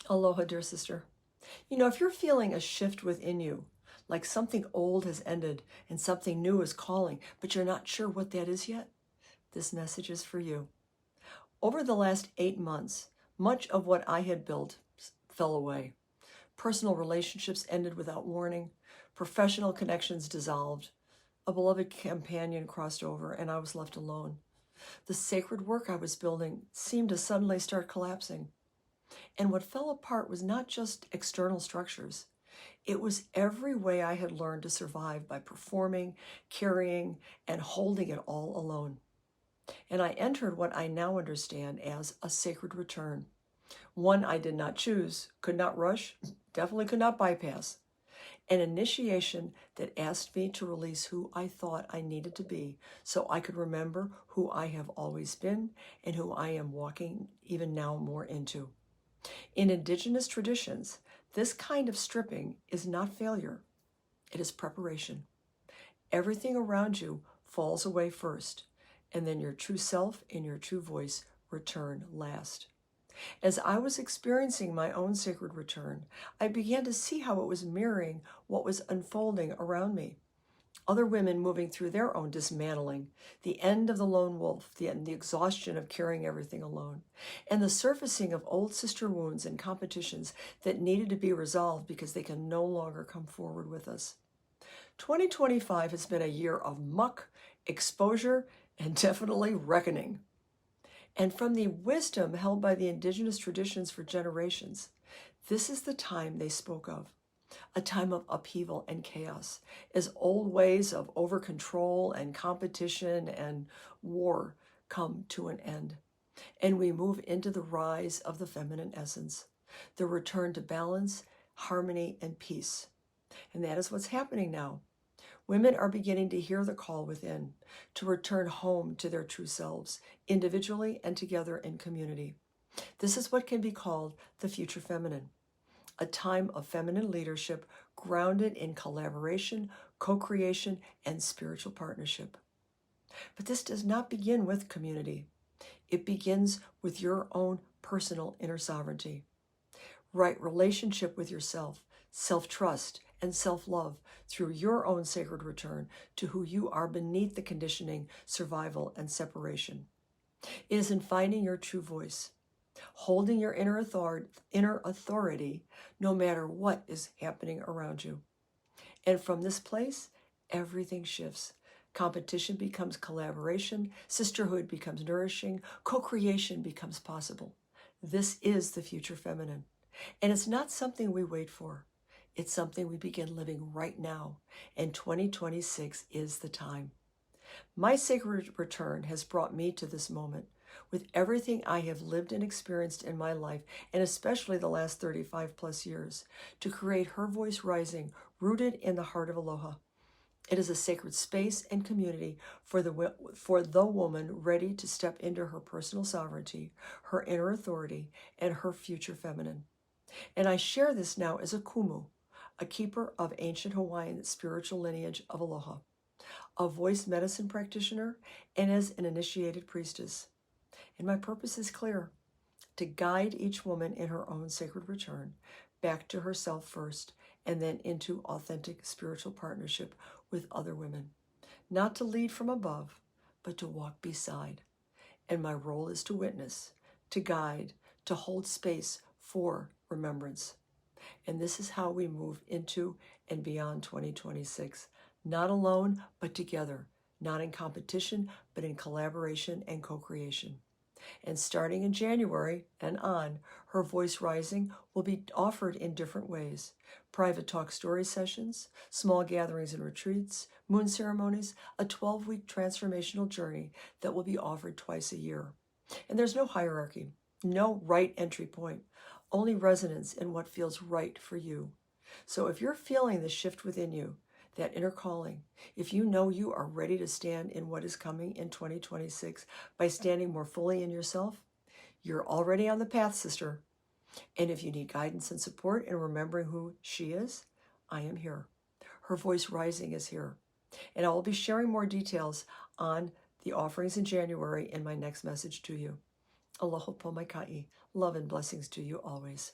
Aloha, dear sister. You know, if you're feeling a shift within you, like something old has ended and something new is calling, but you're not sure what that is yet, this message is for you. Over the last 8 months, much of what I had built fell away. Personal relationships ended without warning. Professional connections dissolved. A beloved companion crossed over, and I was left alone. The sacred work I was building seemed to suddenly start collapsing. And what fell apart was not just external structures. It was every way I had learned to survive by performing, carrying, and holding it all alone. And I entered what I now understand as a sacred return. One I did not choose, could not rush, definitely could not bypass. An initiation that asked me to release who I thought I needed to be so I could remember who I have always been and who I am walking even now more into. In indigenous traditions, this kind of stripping is not failure, it is preparation. Everything around you falls away first, and then your true self and your true voice return last. As I was experiencing my own sacred return, I began to see how it was mirroring what was unfolding around me. Other women moving through their own dismantling, the end of the lone wolf, the exhaustion of carrying everything alone, and the surfacing of old sister wounds and competitions that needed to be resolved because they can no longer come forward with us. 2025 has been a year of muck, exposure, and definitely reckoning. And from the wisdom held by the indigenous traditions for generations, this is the time they spoke of. A time of upheaval and chaos, as old ways of over-control and competition and war come to an end. And we move into the rise of the feminine essence, the return to balance, harmony, and peace. And that is what's happening now. Women are beginning to hear the call within, to return home to their true selves, individually and together in community. This is what can be called the future feminine. A time of feminine leadership grounded in collaboration, co-creation, and spiritual partnership. But this does not begin with community. It begins with your own personal inner sovereignty. Right relationship with yourself, self-trust, and self-love through your own sacred return to who you are beneath the conditioning, survival, and separation. It is in finding your true voice, holding your inner authority no matter what is happening around you. And from this place, everything shifts. Competition becomes collaboration, sisterhood becomes nourishing, co-creation becomes possible. This is the future feminine. And it's not something we wait for. It's something we begin living right now. And 2026 is the time. My sacred return has brought me to this moment. With everything I have lived and experienced in my life, and especially the last 35 plus years, to create her voice rising, rooted in the heart of Aloha. It is a sacred space and community for the woman ready to step into her personal sovereignty, her inner authority, and her future feminine. And I share this now as a Kumu, a keeper of ancient Hawaiian spiritual lineage of Aloha, a voice medicine practitioner, and as an initiated priestess. And my purpose is clear, to guide each woman in her own sacred return, back to herself first, and then into authentic spiritual partnership with other women. Not to lead from above, but to walk beside. And my role is to witness, to guide, to hold space for remembrance. And this is how we move into and beyond 2026. Not alone, but together. Not in competition, but in collaboration and co-creation. And starting in January and on, her voice rising will be offered in different ways. Private talk story sessions, small gatherings and retreats, moon ceremonies, a 12-week transformational journey that will be offered twice a year. And there's no hierarchy, no right entry point, only resonance in what feels right for you. So if you're feeling the shift within you, that inner calling, if you know you are ready to stand in what is coming in 2026 by standing more fully in yourself, you're already on the path, sister. And if you need guidance and support in remembering who she is, I am here. Her voice rising is here. And I will be sharing more details on the offerings in January in my next message to you. Aloha po mai kai. Love and blessings to you always.